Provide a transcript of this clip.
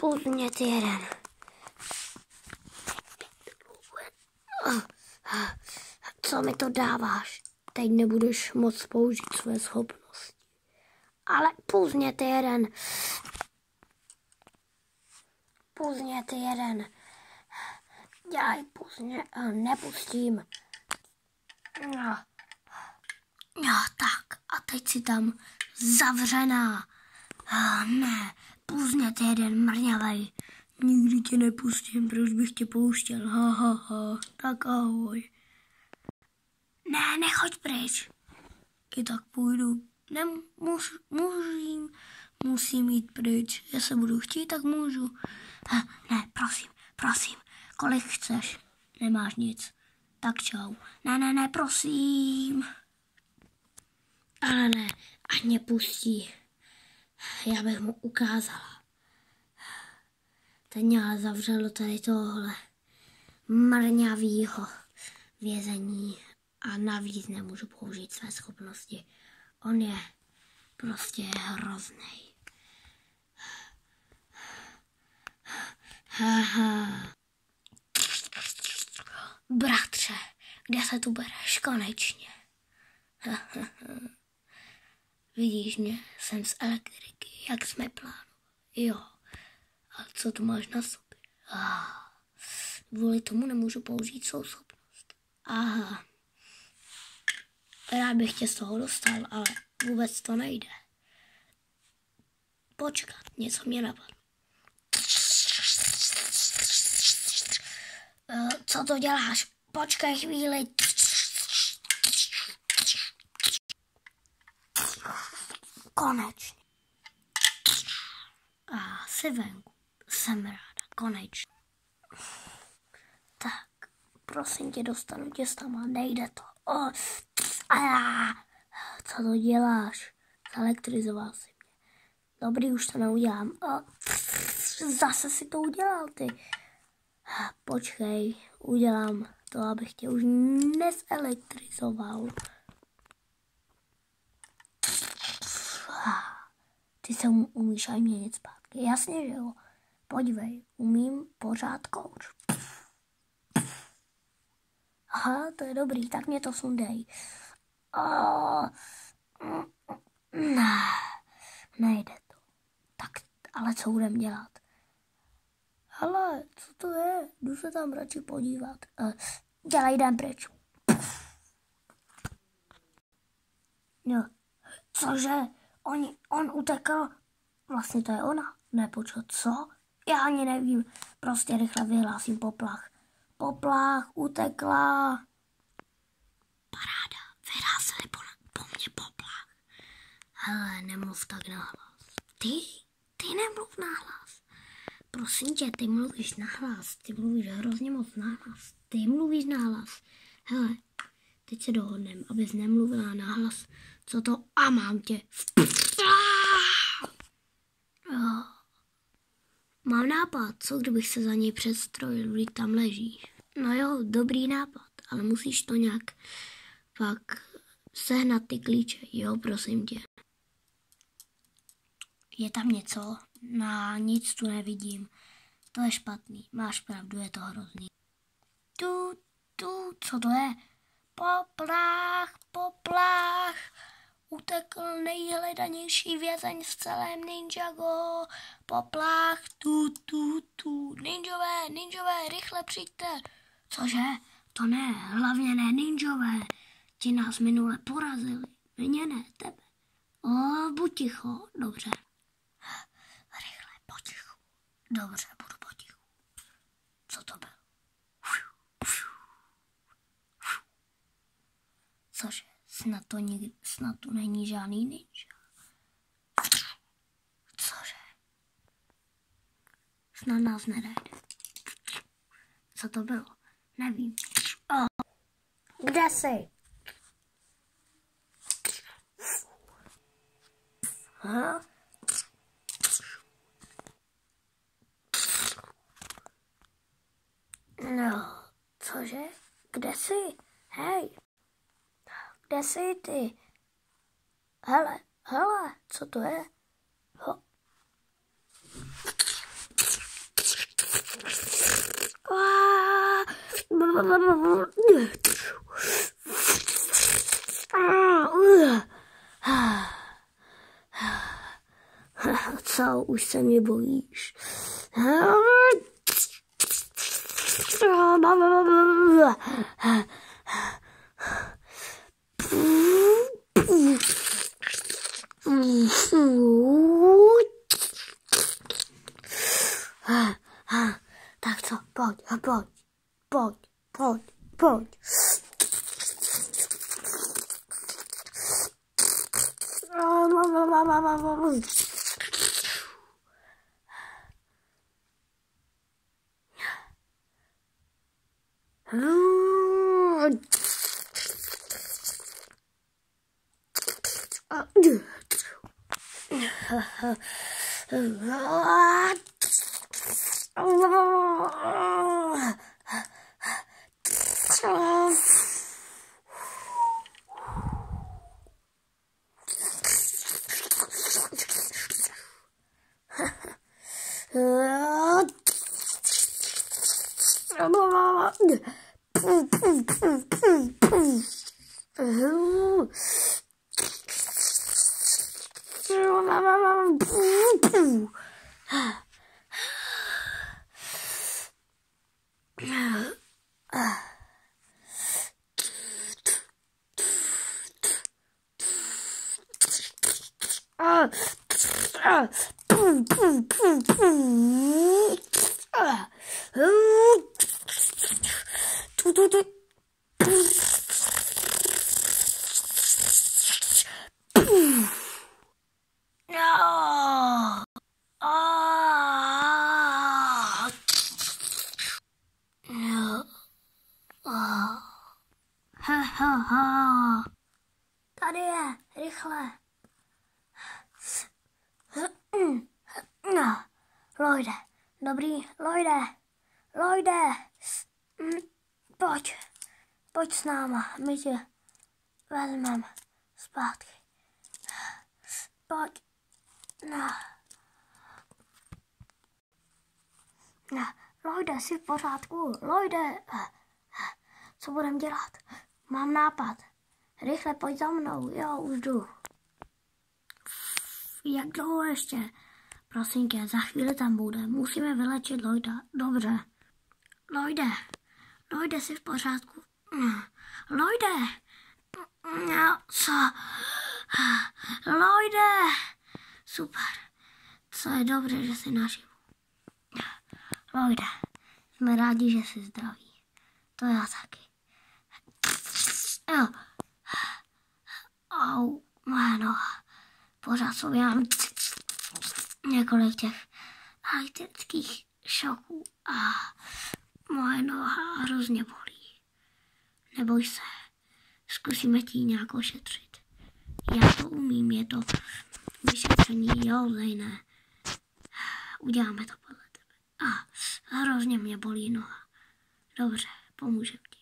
Uzmět jeden. Co mi to dáváš? Teď nebudeš moc použít své schopnosti. Ale půzněte jeden. Půzněte jeden. Dělaj půzně. Nepustím. No tak. A teď si tam zavřená. Ne. Půzněte jeden mrňavej. Nikdy tě nepustím, proč bych tě pouštěl. Tak ahoj. Ne, nechoď pryč. I tak půjdu. Musím jít pryč. Já se budu chtít, tak můžu. Ne, prosím. Kolik chceš? Nemáš nic. Tak čau. Ne, prosím. Ale ne, ať mě pustí. Já bych mu ukázala. Ten mě zavřel do tady tohle mrňavýho vězení a navíc nemůžu použít své schopnosti. On je prostě hrozný. Bratře, kde se tu bereš konečně? Vidíš mě, jsem z elektriky, jak jsme plánovali. Jo, a co tu máš na sobě? Kvůli tomu nemůžu použít svou schopnost. Aha. Rád bych tě z toho dostal, ale vůbec to nejde. Počkat, něco mě napadlo. Co to děláš? Počkej chvíli. Konečně. Jsi venku. Jsem ráda. Konečně. Tak, prosím tě, dostanu tě s tama. Nejde to. Co to děláš? Zelektrizoval jsi mě. Dobrý, už to neudělám. Zase si to udělal, ty. Počkej, udělám to, abych tě už nezelektrizoval. Ty se umíš aj měnit zpátky. Jasně, že jo. Podívej, umím pořád kouř. Aha, to je dobrý, tak mě to sundej. Nejde to. Tak, ale co budem dělat? Hele, co to je? Jdu se tam radši podívat. Dělej, jdem pryč. No, cože? On utekl. Vlastně to je ona. Nepočkat, co? Já ani nevím. Prostě rychle vyhlásím poplach. Poplach, utekla. Paráda, vyhlásili po mně poplach. Hele, nemluv tak nahlas. Ty nemluv nahlas. Prosím tě, ty mluvíš nahlas. Ty mluvíš hrozně moc nahlas. Ty mluvíš nahlas. Hele, teď se dohodneme, abys nemluvila nahlas. Co to? A mám tě. Mám nápad, co kdybych se za něj předstrojil, když tam leží. No jo, dobrý nápad, ale musíš to nějak pak sehnat ty klíče, jo, prosím tě. Je tam něco? Nic tu nevidím. To je špatný, máš pravdu, je to hrozný. Co to je? Poplach. Utekl nejhledanější vězeň v celém Ninjago. Poplach, Ninjové, rychle přijďte. Cože? To ne, hlavně ne ninjové. Ti nás minule porazili. Mě ne, tebe. Buď ticho, dobře. Rychle, potichu. Dobře, budu potichu. Co to bylo? Cože? Snad tu není žádný ninja. Cože? Snad nás nedajde. Co to bylo? Nevím. Kde jsi? No, cože? Kde jsi? Hej. Kde jsi ty? Hele, co to je? Co, už se mě bojíš? Tak co, pojď. Tady je, rychle. No, Lloyde, dobrý, Lloyde, pojď s náma, my tě vezmeme zpátky. Pojď, no, Lloyde, jsi v pořádku, Lloyde, co budem dělat? Mám nápad, rychle pojď za mnou, jo, už jdu. Jak dlouho ještě? Prosím tě, za chvíli tam bude. Musíme vylečit Lloyda. Dobře. Lloyde, jsi v pořádku? Lloyde! No, co? Lloyde! Super. Co je dobře, že jsi naživu. Lloyde, jsme rádi, že jsi zdravý. To já taky. Jo. Au, moje noha. Pořád jsou já několik těch elektrických šoků a moje noha hrozně bolí. Neboj se, zkusíme ti nějak ošetřit. Já to umím, je to vyšetření, jo, Zejné. Uděláme to podle tebe. A hrozně mě bolí noha. Dobře, pomůžem ti.